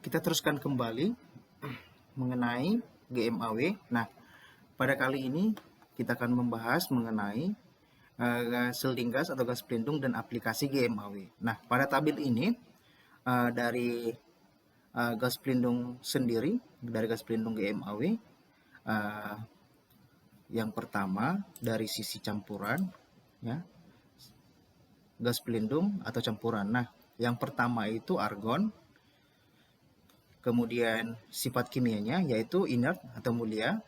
Kita teruskan kembali mengenai GMAW. Nah, pada kali ini kita akan membahas mengenai shielding gas atau gas pelindung dan aplikasi GMAW. Nah, pada tabel ini dari gas pelindung sendiri, dari gas pelindung GMAW, yang pertama dari sisi campuran, ya, gas pelindung atau campuran. Nah, yang pertama itu argon. Kemudian sifat kimianya yaitu inert atau mulia.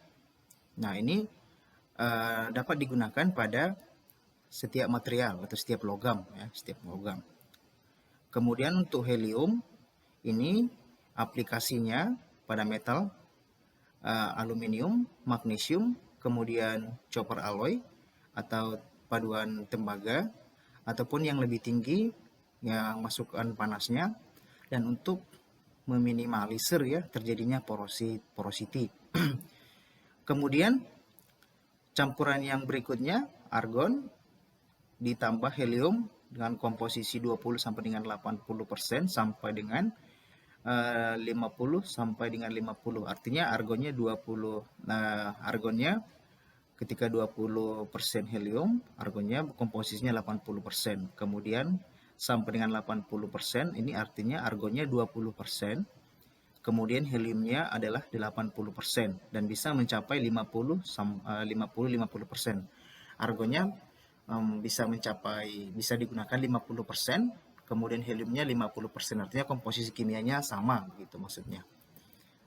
Nah, ini dapat digunakan pada setiap material atau setiap logam, ya, setiap logam. Kemudian untuk helium, ini aplikasinya pada metal, aluminium, magnesium, kemudian copper alloy atau paduan tembaga, ataupun yang lebih tinggi yang masukkan panasnya, dan untuk meminimalisir ya terjadinya porosity. Kemudian campuran yang berikutnya argon ditambah helium dengan komposisi 20 sampai dengan 80% sampai dengan 50 sampai dengan 50. Artinya argonnya 20. Nah, argonnya ketika 20% helium, argonnya komposisinya 80%. Kemudian sampai dengan 80%, ini artinya argonnya 20%. Kemudian heliumnya adalah 80% dan bisa mencapai 50-50%. Argonnya bisa digunakan 50%, kemudian heliumnya 50%. Artinya komposisi kimianya sama gitu maksudnya.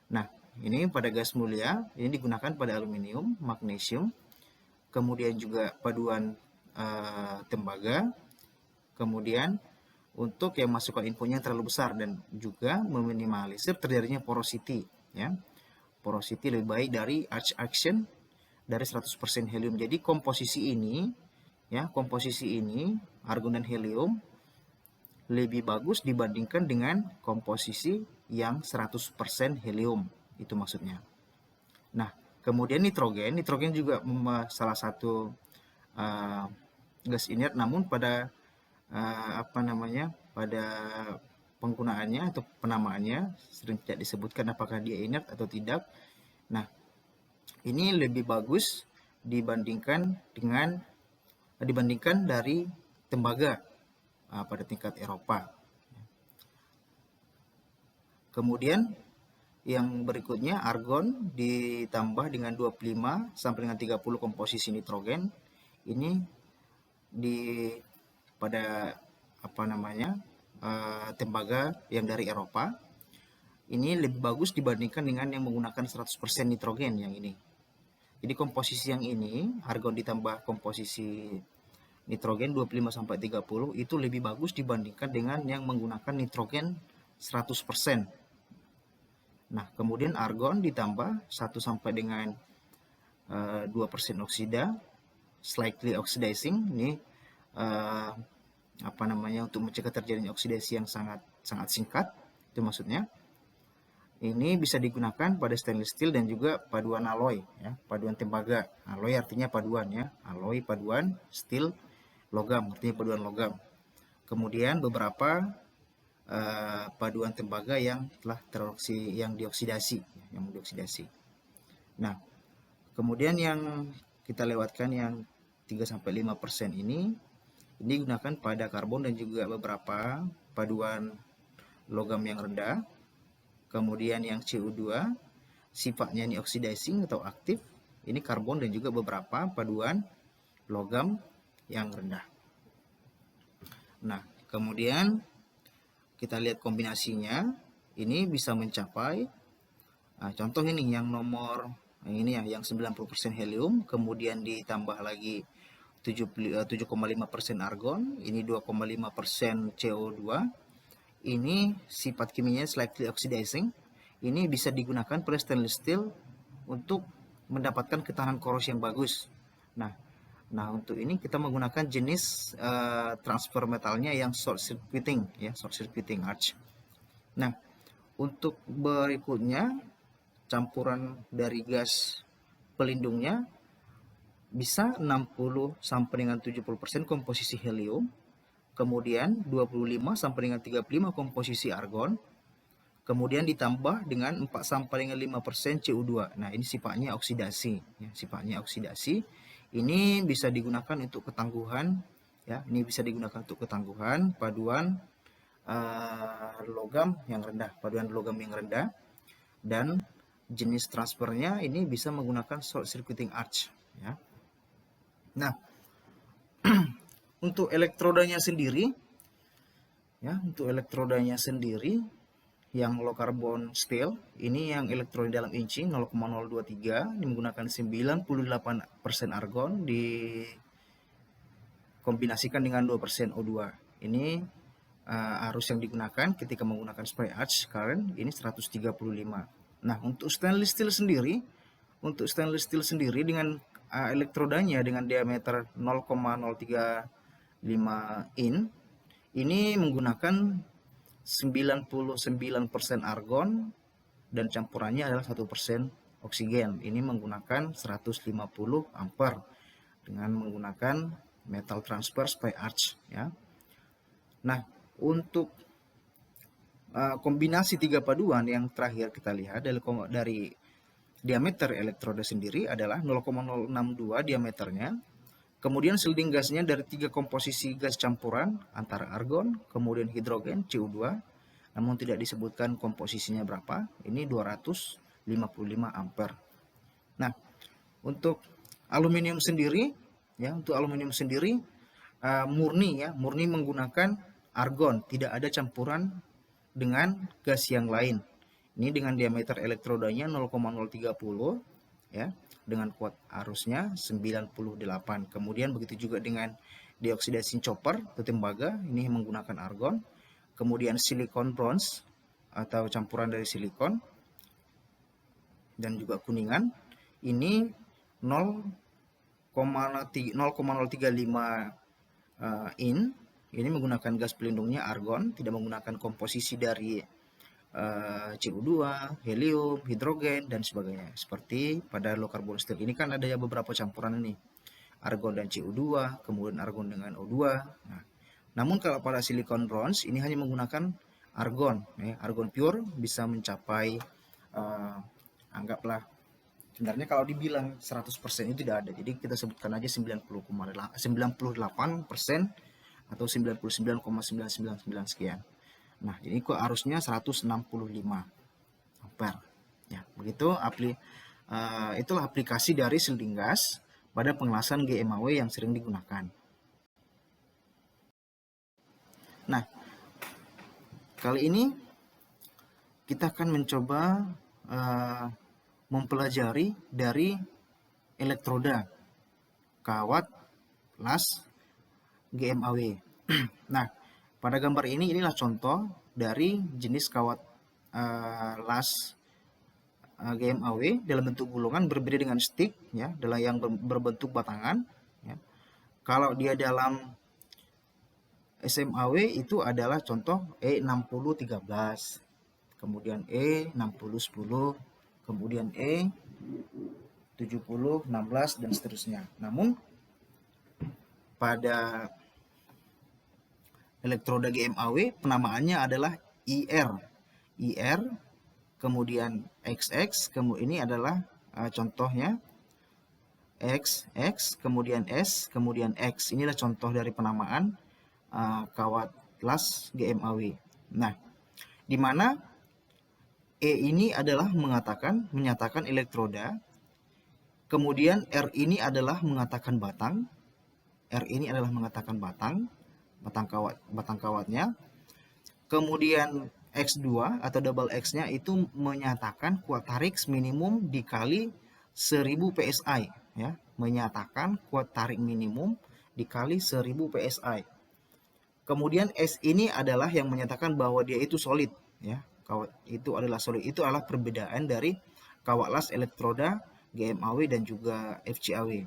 Nah, ini pada gas mulia ini digunakan pada aluminium, magnesium, kemudian juga paduan tembaga, kemudian untuk yang masukkan infonya terlalu besar dan juga meminimalisir terjadinya porosity, ya. Porosity lebih baik dari arc action dari 100% helium. Jadi komposisi ini argon dan helium lebih bagus dibandingkan dengan komposisi yang 100% helium, itu maksudnya. Nah, kemudian nitrogen juga salah satu gas inert, namun pada pada penggunaannya atau penamaannya sering tidak disebutkan apakah dia inert atau tidak. Nah, ini lebih bagus dibandingkan dari tembaga pada tingkat Eropa. Kemudian yang berikutnya argon ditambah dengan 25 sampai dengan 30 komposisi nitrogen. Ini pada tembaga yang dari Eropa. Ini lebih bagus dibandingkan dengan yang menggunakan 100% nitrogen yang ini. Jadi komposisi yang ini, argon ditambah komposisi nitrogen 25 sampai 30 itu lebih bagus dibandingkan dengan yang menggunakan nitrogen 100%. Nah, kemudian argon ditambah 1 sampai dengan 2% oksida, slightly oxidizing. Ini untuk mencegah terjadinya oksidasi yang sangat singkat, itu maksudnya. Ini bisa digunakan pada stainless steel dan juga paduan alloy, ya, paduan tembaga. Alloy artinya paduan, ya, alloy paduan, steel logam artinya paduan logam. Kemudian beberapa paduan tembaga yang telah dioksidasi. Nah, kemudian yang kita lewatkan yang 3-5% ini digunakan pada karbon dan juga beberapa paduan logam yang rendah. Kemudian yang CO2 sifatnya ini oxidizing atau aktif, ini karbon dan juga beberapa paduan logam yang rendah. Nah, kemudian kita lihat kombinasinya, ini bisa mencapai contoh ini yang nomor ini ya, yang 90% helium, kemudian ditambah lagi 7,5% argon, ini 2,5% CO2. Ini sifat kimianya slightly oxidizing. Ini bisa digunakan pada stainless steel untuk mendapatkan ketahanan korosi yang bagus. Nah, untuk ini kita menggunakan jenis transfer metalnya yang short circuiting, ya, short circuiting arch. Nah, untuk berikutnya campuran dari gas pelindungnya bisa 60 sampai dengan 70% komposisi helium, kemudian 25 sampai dengan 35 komposisi argon, kemudian ditambah dengan 4 sampai dengan 5% CO2. Nah, ini sifatnya oksidasi, ya, sifatnya oksidasi. Ini bisa digunakan untuk ketangguhan, ya. Ini bisa digunakan untuk ketangguhan paduan logam yang rendah, dan jenis transfernya ini bisa menggunakan short circuiting arch, ya. Nah, untuk elektrodanya sendiri, ya, yang low carbon steel ini yang elektroda dalam inci 0,023, ini menggunakan 98% argon dikombinasikan dengan 2% O2. Ini arus yang digunakan ketika menggunakan spray arch current ini 135. Nah, untuk stainless steel sendiri dengan elektrodanya dengan diameter 0,035 in ini menggunakan 99% argon dan campurannya adalah 1% oksigen. Ini menggunakan 150 ampere dengan menggunakan metal transfer spray arch, ya. Nah, untuk kombinasi 3 paduan yang terakhir kita lihat dari diameter elektroda sendiri adalah 0,062 diameternya. Kemudian shielding gasnya dari 3 komposisi gas campuran antara argon, kemudian hidrogen, CO2, namun tidak disebutkan komposisinya berapa. Ini 255 ampere. Nah, untuk aluminium sendiri, ya, murni menggunakan argon, tidak ada campuran dengan gas yang lain. Ini dengan diameter elektrodanya 0,030, ya, dengan kuat arusnya 98. Kemudian begitu juga dengan dioksidasi copper atau tembaga, ini menggunakan argon. Kemudian silikon bronze atau campuran dari silikon dan juga kuningan, ini 0,035 in. Ini menggunakan gas pelindungnya argon, tidak menggunakan komposisi dari CO2, helium, hidrogen, dan sebagainya. Seperti pada low carbon steel ini kan ada beberapa campuran ini, argon dan CO2, kemudian argon dengan O2. Nah, namun kalau pada silicon bronze ini hanya menggunakan argon, ya. Argon pure bisa mencapai anggaplah, sebenarnya kalau dibilang 100% itu tidak ada, jadi kita sebutkan aja 98% atau 99,999 sekian. Nah, ini kok arusnya 165 ampere. Ya, begitu itulah aplikasi dari shielding gas pada pengelasan GMAW yang sering digunakan. Nah, kali ini kita akan mencoba mempelajari dari elektroda kawat las GMAW. Nah, pada gambar inilah contoh dari jenis kawat las GMAW dalam bentuk gulungan, berbeda dengan stick, ya, adalah yang berbentuk batangan, ya. Kalau dia dalam SMAW itu adalah contoh E6013, kemudian E6010, kemudian E7016 dan seterusnya. Namun pada elektroda GMAW penamaannya adalah IR, kemudian XX, kemudian ini adalah contohnya XX, kemudian S, kemudian X. Inilah contoh dari penamaan kawat las GMAW. Nah, di mana E ini adalah menyatakan elektroda, kemudian R ini adalah mengatakan batang, batang kawatnya. Kemudian X2 atau double X-nya itu menyatakan kuat tarik minimum dikali 1000 PSI, ya, menyatakan kuat tarik minimum dikali 1000 PSI. Kemudian S ini adalah yang menyatakan bahwa dia itu solid, ya. Kawat itu adalah solid. Itu adalah perbedaan dari kawat las elektroda GMAW dan juga FCAW.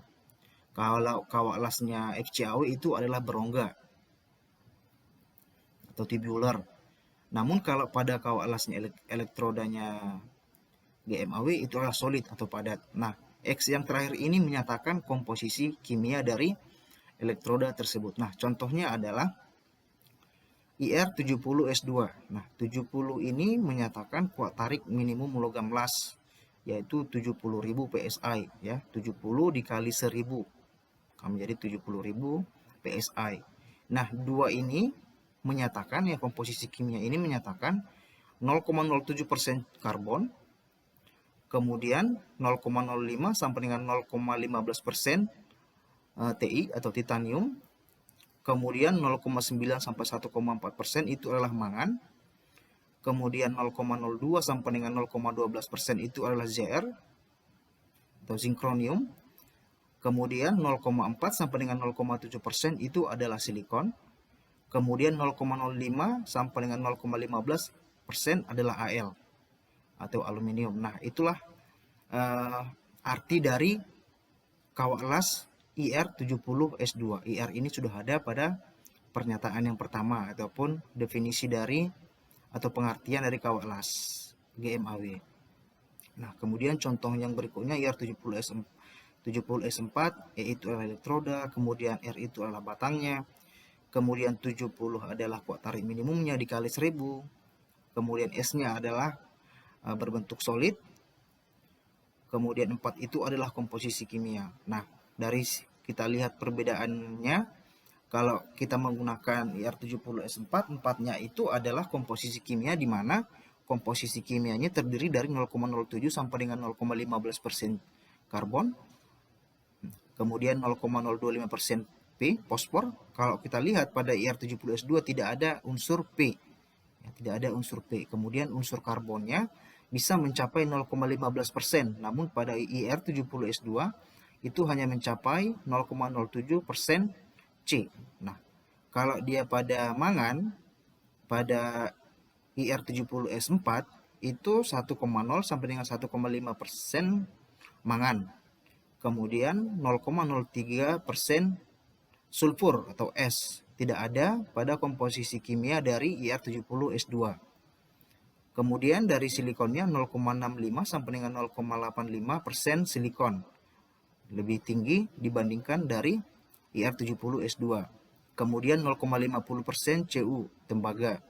Kalau kawat lasnya FCAW itu adalah berongga atau tubular. Namun kalau pada kawat lasnya elektrodanya GMAW itu adalah solid atau padat. Nah, X yang terakhir ini menyatakan komposisi kimia dari elektroda tersebut. Nah, contohnya adalah IR70S2. Nah, 70 ini menyatakan kuat tarik minimum logam las, yaitu 70.000 PSI ya. 70 dikali 1000 akan menjadi 70.000 PSI. Nah, dua ini menyatakan ya, komposisi kimia ini menyatakan 0,07% karbon, kemudian 0,05 sampai dengan 0,15% Ti atau titanium, kemudian 0,9 sampai 1,4% itu adalah mangan, kemudian 0,02 sampai dengan 0,12% itu adalah Zr atau zinkronium, kemudian 0,4 sampai dengan 0,7% itu adalah silikon, kemudian 0,05 sampai dengan 0,15% adalah Al atau aluminium. Nah, itulah arti dari kawat las IR70S2. IR ini sudah ada pada pernyataan yang pertama ataupun definisi dari atau pengertian dari kawat las GMAW. Nah, kemudian contoh yang berikutnya IR70S4, E itu adalah elektroda, kemudian R itu adalah batangnya, kemudian 70 adalah kuat tarik minimumnya dikali 1000, kemudian S-nya adalah berbentuk solid, kemudian 4 itu adalah komposisi kimia. Nah, dari kita lihat perbedaannya, kalau kita menggunakan IR70S4, 4-nya itu adalah komposisi kimia, di mana komposisi kimianya terdiri dari 0,07 sampai dengan 0,15% karbon, kemudian 0,025% P, fosfor. Kalau kita lihat pada IR70S2 tidak ada unsur P, ya, tidak ada unsur P. Kemudian unsur karbonnya bisa mencapai 0,15%, namun pada IR70S2 itu hanya mencapai 0,07% C. Nah, kalau dia pada mangan, pada IR70S4 itu 1,0 sampai dengan 1,5% mangan. Kemudian 0,03% sulfur atau S tidak ada pada komposisi kimia dari IR70S2. Kemudian dari silikonnya 0,65 sampai dengan 0,85% silikon, lebih tinggi dibandingkan dari IR70S2. Kemudian 0,50% Cu, tembaga.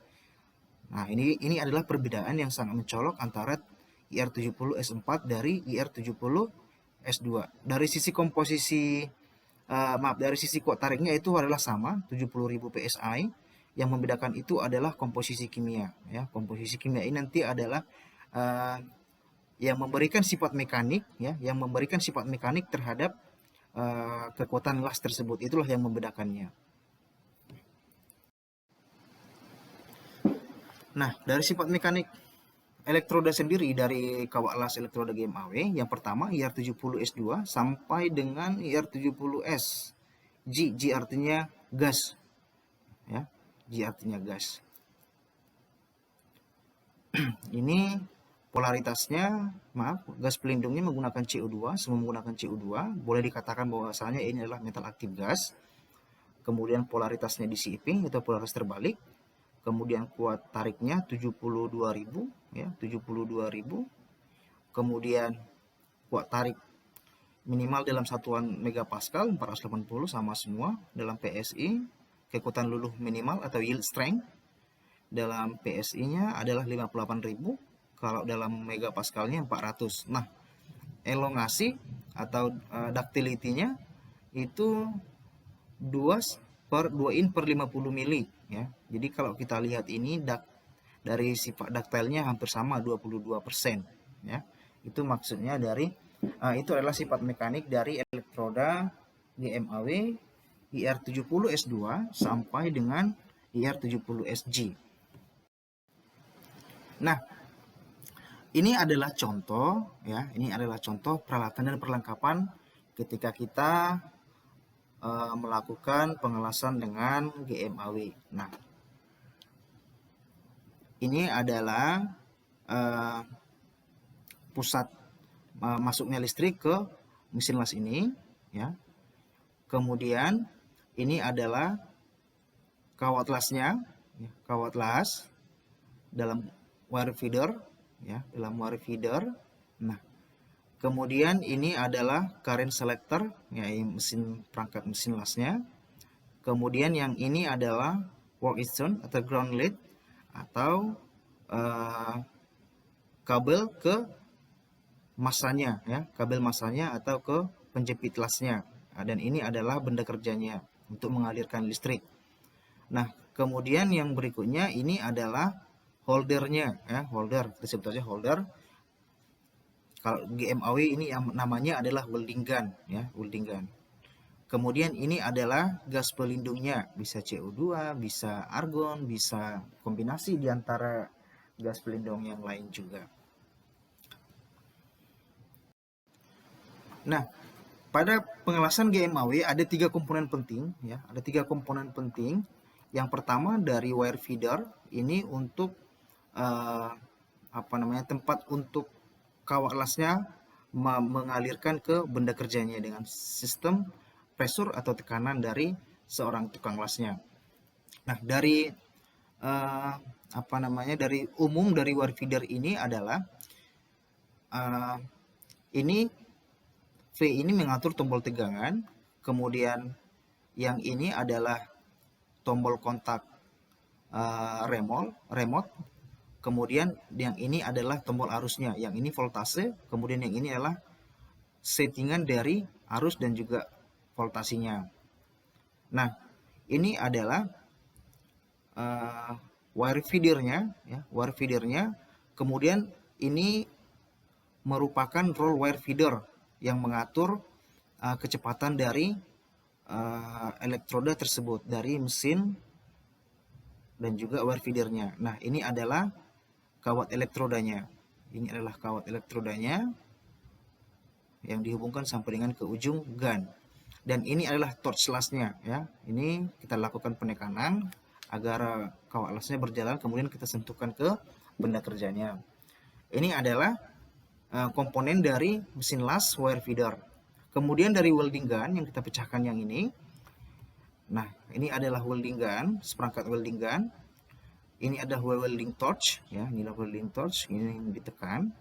Nah, ini adalah perbedaan yang sangat mencolok antara IR70S4 dari IR70S2. Dari sisi komposisi dari sisi kuat tariknya itu adalah sama, 70.000 PSI. Yang membedakan itu adalah komposisi kimia ya. Komposisi kimia ini nanti adalah yang memberikan sifat mekanik ya, yang memberikan sifat mekanik terhadap kekuatan las tersebut. Itulah yang membedakannya. Nah, dari sifat mekanik elektroda sendiri dari kawat las elektroda GMAW, yang pertama IR70S2 sampai dengan IR70S. G artinya gas ya. G artinya gas. Ini polaritasnya, gas pelindungnya menggunakan CO2, semua menggunakan CO2. Boleh dikatakan bahwasanya ini adalah metal aktif gas. Kemudian polaritasnya di CIP atau polaritas terbalik. Kemudian kuat tariknya 72.000 ya, 72.000. Kemudian kuat tarik minimal dalam satuan megapascal 480 sama semua. Dalam PSI kekuatan luluh minimal atau yield strength dalam PSI-nya adalah 58.000, kalau dalam megapaskalnya 400. Nah, elongasi atau ductility-nya itu 2 in per 50 mili ya. Jadi kalau kita lihat ini dari sifat ductile-nya hampir sama 22% ya. Itu maksudnya dari itu adalah sifat mekanik dari elektroda GMAW IR70S2 sampai dengan IR70SG. Nah, ini adalah contoh ya, ini adalah contoh peralatan dan perlengkapan ketika kita melakukan pengelasan dengan GMAW. Nah, ini adalah pusat masuknya listrik ke mesin las ini ya. Kemudian ini adalah kawat lasnya ya, kawat las dalam wire feeder ya, dalam wire feeder. Nah, kemudian ini adalah current selector ya, perangkat mesin lasnya. Kemudian yang ini adalah workstation atau ground lead atau kabel ke masanya ya, kabel masanya atau ke penjepit lasnya. Dan ini adalah benda kerjanya untuk mengalirkan listrik. Nah, kemudian yang berikutnya ini adalah holdernya ya, holder, kita sebut saja holder. Kalau GMAW ini yang namanya adalah welding gun ya, welding gun. Kemudian ini adalah gas pelindungnya, bisa CO2, bisa argon, bisa kombinasi di antara gas pelindung yang lain juga. Nah, pada pengelasan GMAW ada 3 komponen penting ya, ada 3 komponen penting. Yang pertama dari wire feeder, ini untuk tempat untuk kawat lasnya mengalirkan ke benda kerjanya dengan sistem pressure atau tekanan dari seorang tukang lasnya. Nah, dari dari umum dari wire feeder ini adalah ini V ini mengatur tombol tegangan, kemudian yang ini adalah tombol kontak remote, kemudian yang ini adalah tombol arusnya, yang ini voltase, kemudian yang ini adalah settingan dari arus dan juga voltasinya. Nah, ini adalah wire feedernya ya, wire feedernya. Kemudian ini merupakan roll wire feeder yang mengatur kecepatan dari elektroda tersebut, dari mesin dan juga wire feedernya. Nah, ini adalah kawat elektrodanya. Ini adalah kawat elektrodanya yang dihubungkan sampai dengan ke ujung gun. Dan ini adalah torch lasnya ya. Ini kita lakukan penekanan agar kawat lasnya berjalan, kemudian kita sentuhkan ke benda kerjanya. Ini adalah komponen dari mesin las wire feeder. Kemudian dari welding gun yang kita pecahkan yang ini. Nah, ini adalah welding gun, seperangkat welding gun. Ini ada welding torch ya, inilah welding torch, ini ditekan.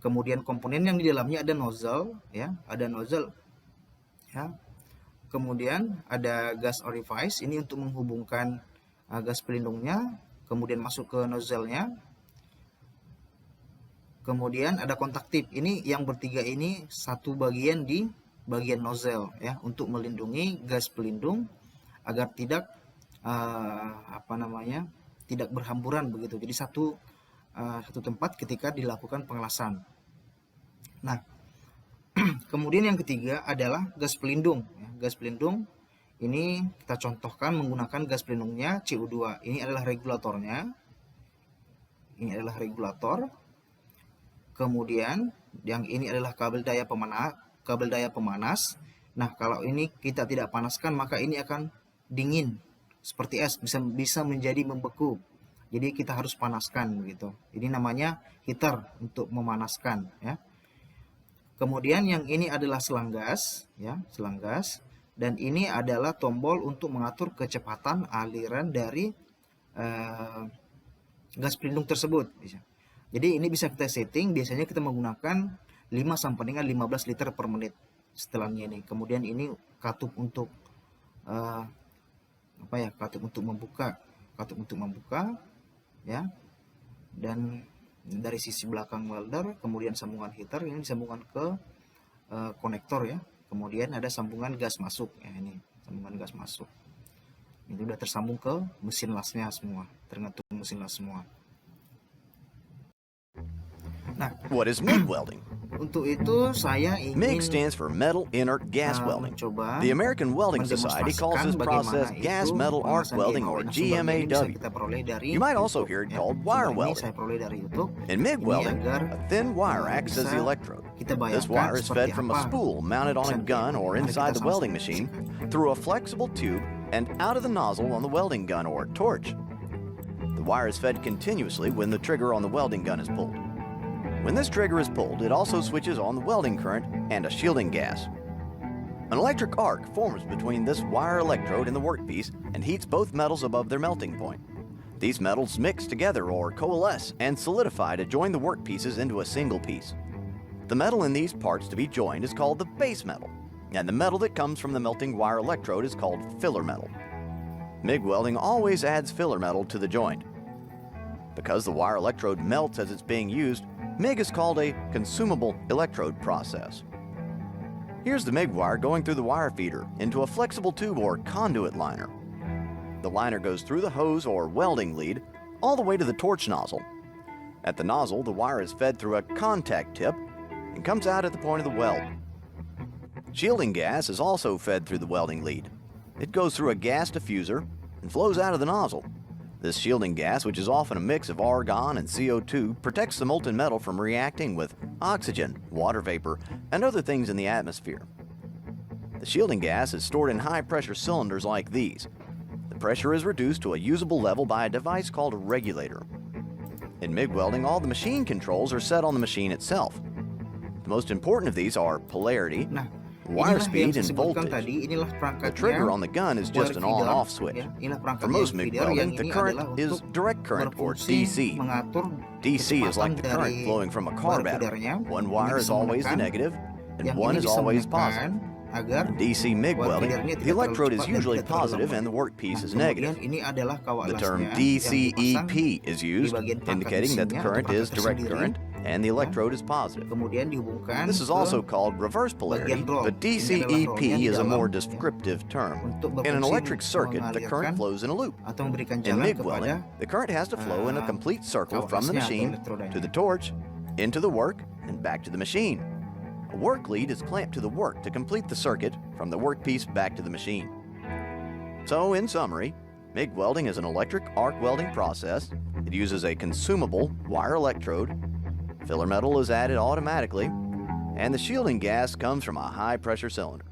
Kemudian komponen yang di dalamnya ada nozzle ya, ada nozzle ya. Kemudian ada gas orifice, ini untuk menghubungkan gas pelindungnya, kemudian masuk ke nozzle-nya. Kemudian ada kontak tip, ini yang bertiga ini satu bagian di bagian nozzle ya, untuk melindungi gas pelindung agar tidak tidak berhamburan begitu. Jadi satu tempat ketika dilakukan pengelasan. Nah, kemudian yang ketiga adalah gas pelindung. Gas pelindung ini kita contohkan menggunakan gas pelindungnya CO2. Ini adalah regulatornya. Ini adalah regulator. Kemudian yang ini adalah kabel daya pemanas. Nah, kalau ini kita tidak panaskan maka ini akan dingin seperti es, bisa menjadi membeku. Jadi kita harus panaskan begitu. Ini namanya heater untuk memanaskan ya. Kemudian yang ini adalah selang gas ya, selang gas, dan ini adalah tombol untuk mengatur kecepatan aliran dari gas pelindung tersebut. Jadi ini bisa kita setting, biasanya kita menggunakan 5 sampai dengan 15 liter per menit setelahnya ini. Kemudian ini katup untuk katup untuk membuka ya. Dan dari sisi belakang welder, kemudian sambungan heater ini disambungkan ke konektor ya. Kemudian ada sambungan gas masuk ya, ini sambungan gas masuk. Ini sudah tersambung ke mesin lasnya semua, tergantung mesin las semua. Nah, what is MIG welding? Untuk itu saya ingin MIG stands for Metal Inert Gas Welding. The American Welding Society calls this process Gas Metal Arc Welding or GMAW. You might also hear it called wire welding. In MIG welding, a thin wire acts as the electrode. This wire is fed from a spool mounted on a gun or inside the welding machine through a flexible tube and out of the nozzle on the welding gun or torch. The wire is fed continuously when the trigger on the welding gun is pulled. When this trigger is pulled, it also switches on the welding current and a shielding gas. An electric arc forms between this wire electrode and the workpiece and heats both metals above their melting point. These metals mix together or coalesce and solidify to join the workpieces into a single piece. The metal in these parts to be joined is called the base metal, and the metal that comes from the melting wire electrode is called filler metal. MIG welding always adds filler metal to the joint. Because the wire electrode melts as it's being used, MIG is called a consumable electrode process. Here's the MIG wire going through the wire feeder into a flexible tube or conduit liner. The liner goes through the hose or welding lead all the way to the torch nozzle. At the nozzle, the wire is fed through a contact tip and comes out at the point of the weld. Shielding gas is also fed through the welding lead. It goes through a gas diffuser and flows out of the nozzle. This shielding gas, which is often a mix of argon and CO2, protects the molten metal from reacting with oxygen, water vapor, and other things in the atmosphere. The shielding gas is stored in high-pressure cylinders like these. The pressure is reduced to a usable level by a device called a regulator. In MIG welding, all the machine controls are set on the machine itself. The most important of these are polarity, wire speed, and voltage. The trigger on the gun is just an on-off switch. For most MIG welding, the current is direct current, or DC. DC is like the current flowing from a car battery. One wire is always the negative, and one is always positive. In DC MIG welding, the electrode is usually positive and the workpiece is negative. The term DCEP is used, indicating that the current is direct current and the electrode is positive. This is also called reverse polarity, but DCEP is a more descriptive term. In an electric circuit, the current flows in a loop. In MIG welding, the current has to flow in a complete circle from the machine to the torch, into the work, and back to the machine. A work lead is clamped to the work to complete the circuit from the workpiece back to the machine. So, in summary, MIG welding is an electric arc welding process. It uses a consumable wire electrode. Filler metal is added automatically, and the shielding gas comes from a high-pressure cylinder.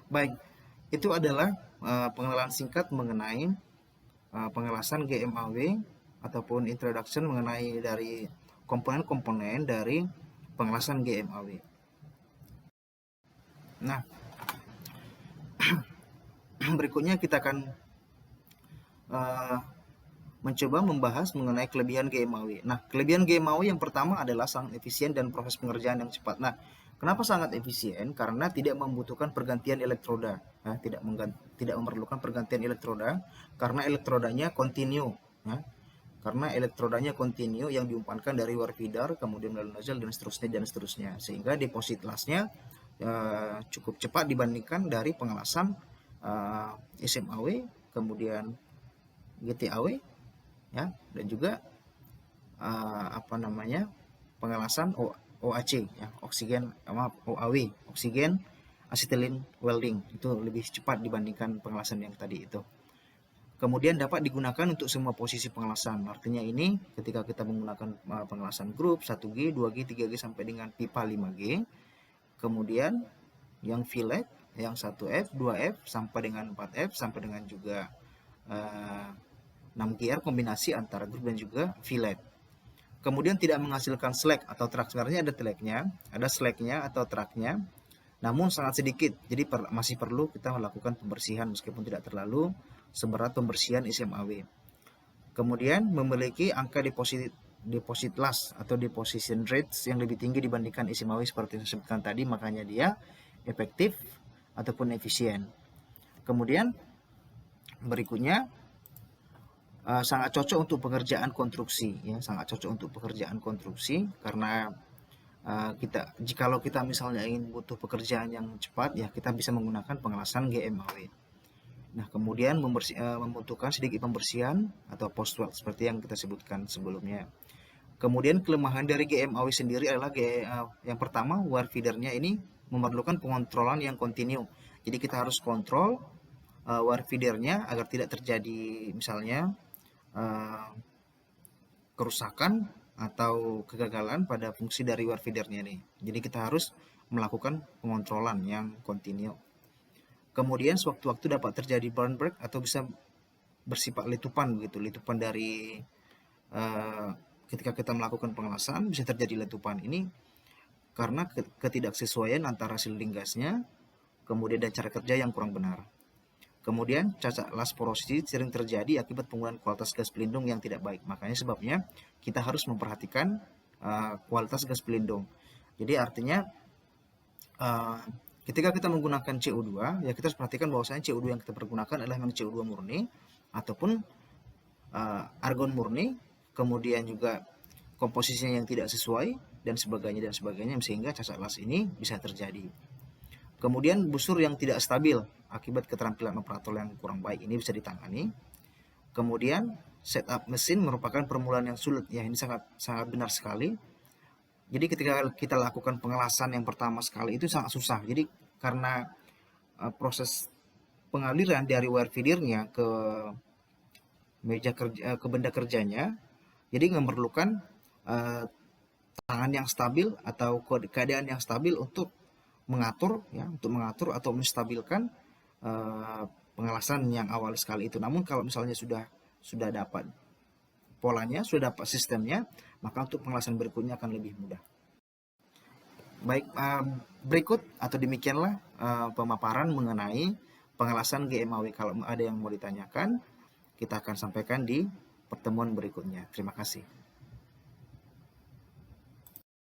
Baik, itu adalah pengenalan singkat mengenai pengelasan GMAW ataupun introduction mengenai dari komponen-komponen dari pengelasan GMAW. Nah, berikutnya kita akan mencoba membahas mengenai kelebihan GMAW. Nah, kelebihan GMAW yang pertama adalah sangat efisien dan proses pengerjaan yang cepat. Nah, kenapa sangat efisien? Karena tidak membutuhkan pergantian elektroda, tidak memerlukan pergantian elektroda karena elektrodanya kontinu, karena elektrodanya kontinu yang diumpankan dari wire feeder, kemudian melalui nozzle dan seterusnya, sehingga deposit loss-nya cukup cepat dibandingkan dari pengelasan SMAW, kemudian GTAW, ya, dan juga pengelasan OAC, ya, OAW, oksigen acetylene welding, itu lebih cepat dibandingkan pengelasan yang tadi itu. Kemudian dapat digunakan untuk semua posisi pengelasan. Artinya ini ketika kita menggunakan pengelasan grup 1G, 2G, 3G sampai dengan pipa 5G. Kemudian yang fillet yang 1F, 2F sampai dengan 4F sampai dengan juga 6GR kombinasi antara grup dan juga fillet. Kemudian tidak menghasilkan slack atau track. Sebenarnya ada slacknya atau tracknya, namun sangat sedikit. Jadi masih perlu kita melakukan pembersihan meskipun tidak terlalu seberat pembersihan SMAW. Kemudian memiliki angka deposit loss atau deposition rates yang lebih tinggi dibandingkan SMAW seperti yang saya sebutkan tadi, makanya dia efektif ataupun efisien. Kemudian berikutnya sangat cocok untuk pekerjaan konstruksi, ya, sangat cocok untuk pekerjaan konstruksi karena jikalau kita misalnya ingin butuh pekerjaan yang cepat, ya kita bisa menggunakan pengelasan GMAW. Nah, kemudian membutuhkan sedikit pembersihan atau post weld seperti yang kita sebutkan sebelumnya. Kemudian kelemahan dari GMAW sendiri adalah yang pertama, wire feedernya ini memerlukan pengontrolan yang kontinu. Jadi kita harus kontrol wire feedernya agar tidak terjadi misalnya kerusakan atau kegagalan pada fungsi dari wire feedernya nih. Jadi kita harus melakukan pengontrolan yang kontinu. Kemudian sewaktu-waktu dapat terjadi burn break atau bisa bersifat letupan begitu. Letupan dari ketika kita melakukan pengelasan bisa terjadi letupan ini karena ketidaksesuaian antara shielding gasnya kemudian dan cara kerja yang kurang benar. Kemudian cacat las porosi sering terjadi akibat penggunaan kualitas gas pelindung yang tidak baik. Makanya sebabnya kita harus memperhatikan kualitas gas pelindung. Jadi artinya ketika kita menggunakan CO2, ya kita harus perhatikan bahwasanya CO2 yang kita pergunakan adalah memang CO2 murni ataupun argon murni, kemudian juga komposisinya yang tidak sesuai dan sebagainya sehingga cacat las ini bisa terjadi. Kemudian busur yang tidak stabil akibat keterampilan operator yang kurang baik ini bisa ditangani. Kemudian setup mesin merupakan permulaan yang sulit. Ya, ini sangat benar sekali. Jadi ketika kita lakukan pengelasan yang pertama sekali itu sangat susah. Jadi karena proses pengaliran dari wire feedernya ke meja kerja, ke benda kerjanya, jadi memerlukan tangan yang stabil atau keadaan yang stabil untuk mengatur atau menstabilkan pengelasan yang awal sekali itu. Namun kalau misalnya sudah dapat polanya, sudah dapat sistemnya, maka untuk pengelasan berikutnya akan lebih mudah. Baik, berikut atau demikianlah pemaparan mengenai pengelasan GMAW. Kalau ada yang mau ditanyakan, kita akan sampaikan di pertemuan berikutnya. Terima kasih.